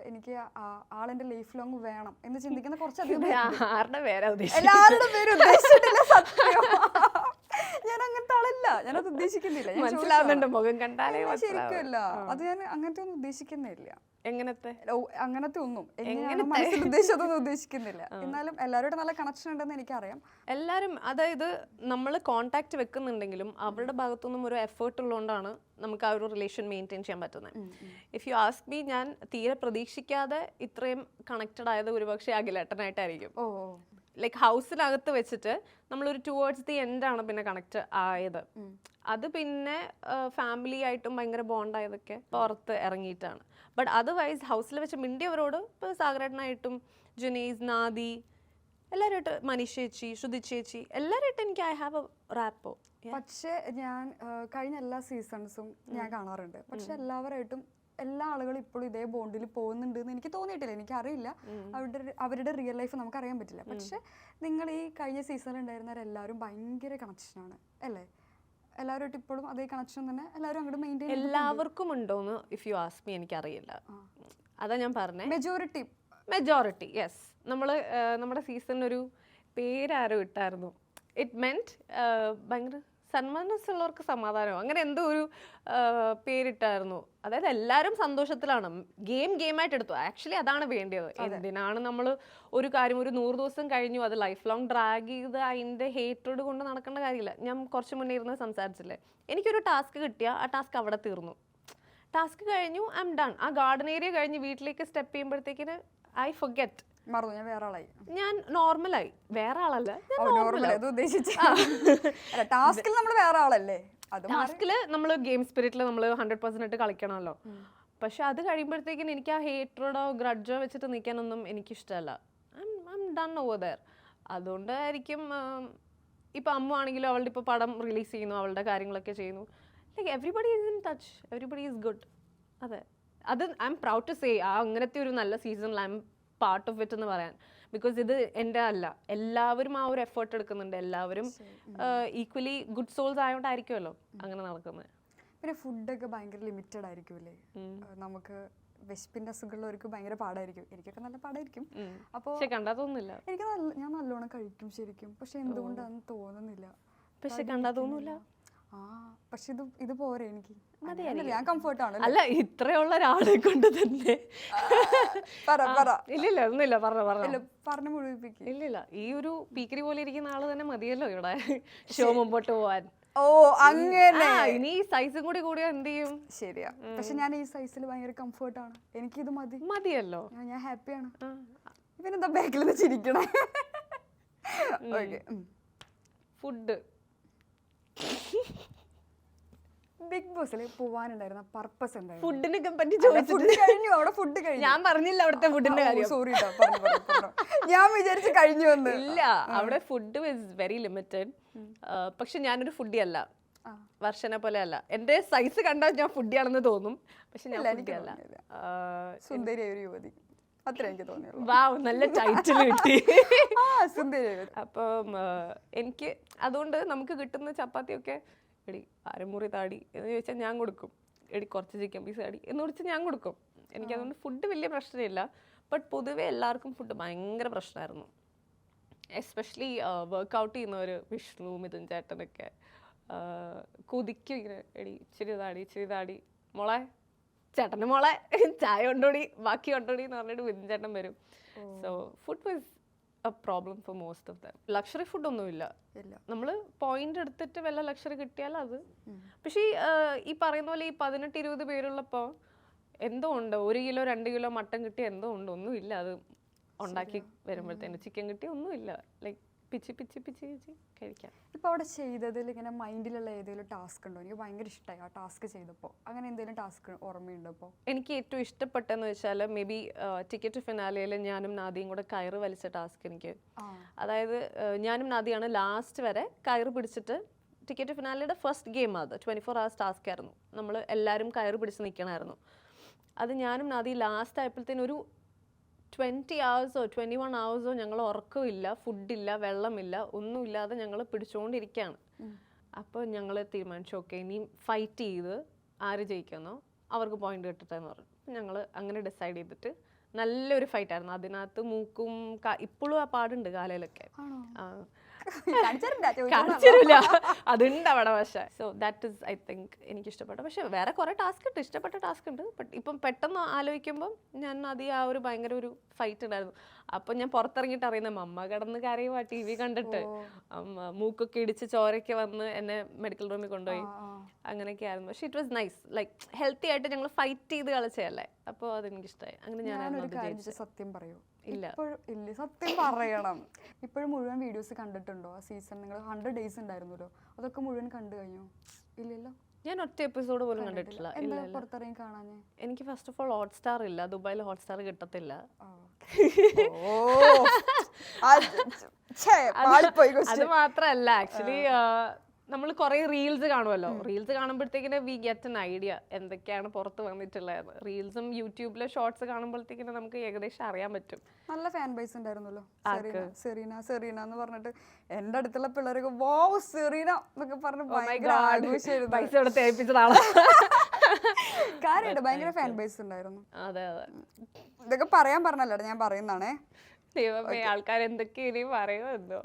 എനിക്ക് ആളെന്റെ life long വേണം എന്ന് ചിന്തിക്കുന്ന കുറച്ചധികം ആരുടെ പേരാ എല്ലാവരുടെ പേരും ഉദ്ദേശിച്ചിട്ടില്ല. സത്യം, ഞാൻ അങ്ങനത്തെ ആളല്ല, ഞാനത് ഉദ്ദേശിക്കുന്നില്ല. മനസ്സിലാവുന്നുണ്ട്, മുഖം കണ്ടാലേ ശരിക്കും ഇല്ല, അത് ഞാൻ അങ്ങനത്തെ ഒന്നും ഉദ്ദേശിക്കുന്നില്ല. എങ്ങനത്തെ അങ്ങനത്തെ ഒന്നും മനസ്സിൽ ഉദ്ദേശിച്ചതൊന്നും ഉദ്ദേശിക്കുന്നില്ല. എന്നാലും എല്ലാവരോടും നല്ല കണക്ഷൻ ഉണ്ടെന്ന് എനിക്കറിയാം. എല്ലാവരും, അതായത് നമ്മൾ കോണ്ടാക്ട് വെക്കുന്നുണ്ടെങ്കിലും അവരുടെ ഭാഗത്തുനിന്നും ഒരു എഫേർട്ട് ഉള്ളതുകൊണ്ടാണ് നമുക്ക് ആ ഒരു റിലേഷൻ മെയിൻറ്റെയിൻ ചെയ്യാൻ പറ്റുന്നത്. ഇഫ് യു ആസ്ക് മീ, ഞാൻ തീരെ പ്രതീക്ഷിക്കാതെ ഇത്രയും കണക്റ്റഡ് ആയത് ഒരുപക്ഷെ അഖിലേട്ടനായിട്ടായിരിക്കും. ലൈക്ക് ഹൗസിനകത്ത് വെച്ചിട്ട് നമ്മളൊരു ടുവേർഡ്സ് ദി എൻഡാണ് പിന്നെ കണക്ട് ആയത്. അത് പിന്നെ ഫാമിലി ആയിട്ടും ഭയങ്കര ബോണ്ടായതൊക്കെ പുറത്ത് ഇറങ്ങിയിട്ടാണ്. ബട്ട് അതർവൈസ് ഹൗസിൽ വെച്ച് മിണ്ടിയവരോട് ഇപ്പോൾ സാഗരേട്ടനായിട്ടും ജുനൈസ്, നാദി, എല്ലാവരുമായിട്ട്, മനീഷ് ചേച്ചി, ശ്രുതി ചേച്ചി, എല്ലാവരുമായിട്ട് എനിക്ക് ഐ ഹാവ് എ റാപ്പോ. പക്ഷേ ഞാൻ കഴിഞ്ഞ എല്ലാ സീസൺസും ഞാൻ കാണാറുണ്ട്. പക്ഷെ എല്ലാവരായിട്ടും എല്ലാ ആളുകളും ഇപ്പോഴും ഇതേ ബോണ്ടിൽ പോകുന്നുണ്ട് എന്ന് എനിക്ക് തോന്നിയിട്ടില്ല. എനിക്കറിയില്ല, അവരുടെ റിയൽ ലൈഫ് നമുക്കറിയാൻ പറ്റില്ല. പക്ഷെ നിങ്ങൾ ഈ കഴിഞ്ഞ സീസണിൽ ഉണ്ടായിരുന്നവരെല്ലാവരും ഭയങ്കര കണക്ഷനാണ് അല്ലേ? എല്ലാവരുമായിട്ട് ഇപ്പോഴും അതേ കണക്ഷൻ തന്നെ എല്ലാവരും അങ്ങോട്ട് മെയിൻറ്റെയിൻ. എല്ലാവർക്കും ഉണ്ടോന്ന് ഇഫ് യു ആസ്ക് മീ എനിക്കറിയില്ല. അതാ ഞാൻ പറഞ്ഞത്, മെജോറിറ്റി യെസ്. നമ്മുടെ സീസണിനൊരു പേരാരോ ഇട്ടായിരുന്നു, ഇറ്റ് മെന്റ് ഭയങ്കര സന്മനസ്സുള്ളവർക്ക് സമാധാനം, അങ്ങനെ എന്തോ ഒരു പേരിട്ടായിരുന്നു. അതായത് എല്ലാവരും സന്തോഷത്തിലാണ്, ഗെയിമായിട്ട് എടുത്തു. ആക്ച്വലി അതാണ് വേണ്ടത്. എന്തിനാണ് നമ്മൾ ഒരു കാര്യം ഒരു 100 ദിവസം കഴിഞ്ഞു അത് ലൈഫ് ലോങ് ഡ്രാഗ് ചെയ്ത് അതിൻ്റെ ഹേറ്റോട് കൊണ്ട് നടക്കേണ്ട കാര്യമില്ല. ഞാൻ കുറച്ച് മുന്നേ ഇരുന്ന് സംസാരിച്ചില്ലേ, എനിക്കൊരു ടാസ്ക് കിട്ടിയ ആ ടാസ്ക് അവിടെ തീർന്നു. ടാസ്ക് കഴിഞ്ഞു, ഐ എം ഡൺ. ആ ഗാർഡൻ ഏരിയ കഴിഞ്ഞ് വീട്ടിലേക്ക് സ്റ്റെപ്പ് ചെയ്യുമ്പോഴത്തേക്കിന് ഐ ഫൊർഗെറ്റ്. ഞാൻ നോർമലായി, വേറെ ആളല്ല. ടാസ്കില് നമ്മൾ ഗെയിം സ്പിരിറ്റിൽ നമ്മൾ 100% കളിക്കണമല്ലോ. പക്ഷെ അത് കഴിയുമ്പോഴത്തേക്കിന് എനിക്ക് ആ ഹേറ്ററോടോ ഗ്രഡ്ജോ വെച്ചിട്ട് നിൽക്കാനൊന്നും എനിക്കിഷ്ടമല്ല. I'm done over there. അതുകൊണ്ടായിരിക്കും ഇപ്പം അമ്മ ആണെങ്കിലും അവളുടെ ഇപ്പോൾ പടം റിലീസ് ചെയ്യുന്നു, അവളുടെ കാര്യങ്ങളൊക്കെ ചെയ്യുന്നു. Like everybody is in touch, everybody is good. അതെ, അത് I'm proud to say ആ അങ്ങനത്തെ ഒരു നല്ല സീസണിൽ I'm part of it എന്ന് പറയാൻ. ബിക്കോസ് ഇത് എൻ്റെ അല്ല, എല്ലാവരും ആ ഒരു എഫേർട്ട് എടുക്കുന്നുണ്ട്. എല്ലാവരും ഈക്വലി ഗുഡ് സോൾസ് ആയതുകൊണ്ടായിരിക്കുമല്ലോ അങ്ങനെ നടക്കുന്നത്. പിന്നെ ഫുഡൊക്കെ ഭയങ്കര ലിമിറ്റഡ് ആയിരിക്കുമല്ലേ? നമുക്ക് വിശപ്പിന്റെ അസുഖമുള്ളവർക്ക് ഭയങ്കര പാടായിരിക്കും. എനിക്കൊക്കെ നല്ല പാടായിരിക്കും. അപ്പോൾ കണ്ടാ തോന്നുന്നില്ല. ഞാൻ നല്ലോണം കഴിക്കും ശരിക്കും, പക്ഷെ എന്തുകൊണ്ടാന്ന് തോന്നുന്നില്ല. പക്ഷെ കണ്ടാ തോന്നൂല. പക്ഷെ ഇത് പോരെ എനിക്ക്, ഞാൻ കംഫർട്ടാണ്. അല്ല, ഇത്രയുള്ള ഒരാളെ കൊണ്ട് തന്നെ ഇല്ലില്ല ഒന്നുമില്ല, പറഞ്ഞു മുഴുവിപ്പിക്കും. ഇല്ലില്ല, ഈ ഒരു പീക്കരി പോലെ ഇരിക്കുന്ന ആള് തന്നെ മതിയല്ലോ ഇവിടെ ഷോ മുമ്പോട്ട് പോവാൻ. ഓ അങ്ങനെ, ഇനി സൈസും കൂടി കൂടിയാ എന്ത് ചെയ്യും? ശരിയാ. പക്ഷെ ഞാൻ ഈ സൈസിൽ ഭയങ്കര കംഫർട്ടാണ്, എനിക്കിത് മതിയല്ലോ, ഞാൻ ഹാപ്പിയാണ്. ഇവനെന്താ ബാക്കിൽ നിന്ന് ചിരിക്കണേ? ഫുഡ് ബിഗ് ബോസിൽ പോവാനുണ്ടായിരുന്ന പർപ്പസ് എന്തായിരുന്നു? ഫുഡിനെ പറ്റി ചോദിച്ചു. അവിടെ ഫുഡ് കഴിഞ്ഞു, ഞാൻ പറഞ്ഞില്ല അവിടുത്തെ ഫുഡിന്റെ കാര്യം. സോറി, ഞാൻ വിചാരിച്ചു കഴിഞ്ഞു വന്ന്. ഇല്ല, അവിടെ ഫുഡ് ഇസ് വെരി ലിമിറ്റഡ്. പക്ഷെ ഞാനൊരു ഫുഡി അല്ല, വർഷനെ പോലെ അല്ല. എന്റെ സൈസ് കണ്ടാൽ ഞാൻ ഫുഡിയാണെന്ന് തോന്നും, പക്ഷെ ഞാൻ ഫുഡി അല്ല. സുന്ദരിയായ ഒരു യുവതി, അത്ര എനിക്ക് തോന്നിയുള്ളൂ. വാവ്, നല്ല ടൈറ്റിൽ കിട്ടി. അപ്പം എനിക്ക് അതുകൊണ്ട് നമുക്ക് കിട്ടുന്ന ചപ്പാത്തിയൊക്കെ എടി അരമുറി താടി എന്ന് ചോദിച്ചാൽ ഞാൻ കൊടുക്കും. എടി കുറച്ച് ചിക്കൻ പീസ് താടി എന്ന് വിളിച്ചാൽ ഞാൻ കൊടുക്കും. എനിക്കതുകൊണ്ട് ഫുഡ് വലിയ പ്രശ്നമില്ല. ബട്ട് പൊതുവെ എല്ലാവർക്കും ഫുഡ് ഭയങ്കര പ്രശ്നമായിരുന്നു. എസ്പെഷ്യലി വർക്കൗട്ട് ചെയ്യുന്നവർ, വിഷ്ണു, മിഥുൻ ചേട്ടനൊക്കെ കൊതിക്കും ഇങ്ങനെ, എടി ഇച്ചിരി താടി മോളെ, ചേട്ടൻ്റെ മോളെ ചായ കൊണ്ടോടി, ബാക്കി കൊണ്ടോടി എന്ന് പറഞ്ഞിട്ട് മിഥുൻ ചേട്ടൻ വരും. So food was A problem four most of them. Luxury food ഒന്നുമില്ല. നമ്മൾ പോയിന്റ് എടുത്തിട്ട് വല്ല ലക്ഷറി കിട്ടിയാൽ അത്. പക്ഷേ ഈ പറയുന്ന പോലെ ഈ 18-20 പേരുള്ളപ്പോൾ എന്തോ ഉണ്ട്, 1 കിലോ 2 കിലോ മട്ടൻ കിട്ടിയ എന്തോ ഉണ്ട്, ഒന്നുമില്ല. അത് ഉണ്ടാക്കി വരുമ്പോഴത്തേന് ചിക്കൻ കിട്ടിയ ഒന്നുമില്ല. ലൈക്ക് പിച്ചി കഴിക്കാം. ഇപ്പോൾ അവിടെ ചെയ്തതിൽ ഇങ്ങനെ മൈൻഡിലുള്ള ഏതെങ്കിലും ടാസ്ക് ഉണ്ടോ? എനിക്ക് ഭയങ്കര ഇഷ്ടമായി ആ ടാസ്ക് ചെയ്തപ്പോൾ. അങ്ങനെ എന്തെങ്കിലും ടാസ്ക് ഓർമ്മയുണ്ടോ? ഇപ്പോൾ എനിക്ക് ഏറ്റവും ഇഷ്ടപ്പെട്ടെന്ന് വെച്ചാൽ മേ ബി ടിക്കറ്റ് ഫിനാലയിൽ ഞാനും നാദിയും കൂടെ കയറ് വലിച്ച ടാസ്ക്. എനിക്ക് അതായത് ഞാനും നാദിയാണ് ലാസ്റ്റ് വരെ കയറ് പിടിച്ചിട്ട്, ടിക്കറ്റ് ഫിനാലയുടെ ഫസ്റ്റ് ഗെയിം അത് 24 hours ടാസ്ക് ആയിരുന്നു. നമ്മൾ എല്ലാവരും കയറ് പിടിച്ച് നിൽക്കണമായിരുന്നു. അത് ഞാനും നാദി ലാസ്റ്റ് ആയപ്പോഴത്തേനും ഒരു 20 hours 21 hours ഞങ്ങൾ ഉറക്കമില്ല, ഫുഡില്ല, വെള്ളമില്ല, ഒന്നുമില്ലാതെ ഞങ്ങൾ പിടിച്ചുകൊണ്ടിരിക്കുകയാണ്. അപ്പോൾ ഞങ്ങൾ തീരുമാനിച്ചു, ഓക്കെ ഇനി ഫൈറ്റ് ചെയ്ത് ആര് ജയിക്കുന്നോ അവർക്ക് പോയിന്റ് കിട്ടട്ടെ എന്ന് പറഞ്ഞു. ഞങ്ങൾ അങ്ങനെ ഡിസൈഡ് ചെയ്തിട്ട് നല്ലൊരു ഫൈറ്റ് ആയിരുന്നു. അതിനകത്ത് മൂക്കും ഇപ്പോഴും ആ പാടുണ്ട് കാലയിലൊക്കെ. ആണോ? ആ. കാണിച്ചിട്ടില്ല, കാണിച്ചില്ല, അതുണ്ട് അവിടെ. പക്ഷേ so that is I think എനിക്ക് ഇഷ്ടപ്പെട്ട. പക്ഷെ വേറെ കുറെ ടാസ്ക് ഉണ്ട്, ഇഷ്ടപ്പെട്ട ടാസ്ക് ഉണ്ട്. ബട്ട് ഇപ്പം പെട്ടെന്ന് ആലോചിക്കുമ്പം ഞാൻ ആ ഒരു ഭയങ്കര ഒരു ഫൈറ്റ് ഉണ്ടായിരുന്നു. അപ്പം ഞാൻ പുറത്തിറങ്ങിയിട്ട് അറിയുന്ന മമ്മ കിടന്ന് കരയുവാ ടി വി കണ്ടിട്ട്. മൂക്കൊക്കെ ഇടിച്ച് ചോരയ്ക്ക് വന്ന് എന്നെ മെഡിക്കൽ റൂമിൽ കൊണ്ടുപോയി. അങ്ങനെയൊക്കെ ആയിരുന്നു. പക്ഷെ it was nice, like healthy ആയിട്ട് ഞങ്ങൾ ഫൈറ്റ് ചെയ്ത് കളിച്ചതല്ലേ. അപ്പോൾ അതെനിക്കിഷ്ടമായി. അങ്ങനെ ഞാൻ സത്യം പറയൂ, ഇല്ല ഇല്ല സത്യം പറയണം. ഇപ്പോഴും മുഴുവൻ വീഡിയോസ് കണ്ടിട്ടുണ്ടോ? ആ സീസൺ നിങ്ങൾ 100 days ഉണ്ടായിരുന്നല്ലോ, അതൊക്കെ മുഴുവൻ കണ്ടു കഴിഞ്ഞു? ഇല്ലല്ലോ, ഞാൻ ഒറ്റ എപ്പിസോഡ് പോലും കണ്ടിട്ടില്ല. എന്താ പുറത്തിറങ്ങി കാണാൻ? എനിക്ക് ഫസ്റ്റ് ഓഫ് ഓൾ ഹോട്ട്സ്റ്റാർ ഇല്ല, ദുബായിൽ ഹോട്ട്സ്റ്റാർ കിട്ടത്തില്ല. അത് മാത്രല്ല, ആക്ച്വലി നമ്മൾ കുറെ റീൽസ് കാണുമല്ലോ. റീൽസ് കാണുമ്പോഴത്തേക്കിന് വി ഗെറ്റ് എൻ ഐഡിയ എന്തൊക്കെയാണ് പുറത്ത് വന്നിട്ടുള്ളത്. റീൽസും യൂട്യൂബിലെ ഷോർട്സ് കാണുമ്പോഴത്തേക്കിന് നമുക്ക് ഏകദേശം അറിയാൻ പറ്റും. നല്ല ഫാൻ ബേസ് ഉണ്ടായിരുന്നല്ലോ. സെറീന എന്ന് പറഞ്ഞിട്ട് എന്റെ അടുത്തുള്ള പിള്ളേരൊക്കെ വാവ് സെറീന എന്നൊക്കെ പറഞ്ഞ് ഭയങ്കര ആഘോഷമായിരുന്നു. പൈസ കൊടുത്ത് ഏൽപ്പിച്ചതാണ്. കാര്യമായിട്ട് ഭയങ്കര ഫാൻ ബേസ് ഉണ്ടായിരുന്നു. അതെ അതെ, ഇതൊക്കെ പറയാൻ പറഞ്ഞല്ലോ, ഞാൻ പറയുന്നതാണേ. ദൈവമേ, ആൾക്കാർ എന്തൊക്കെ ഇനി പറയുമോ എന്തോ.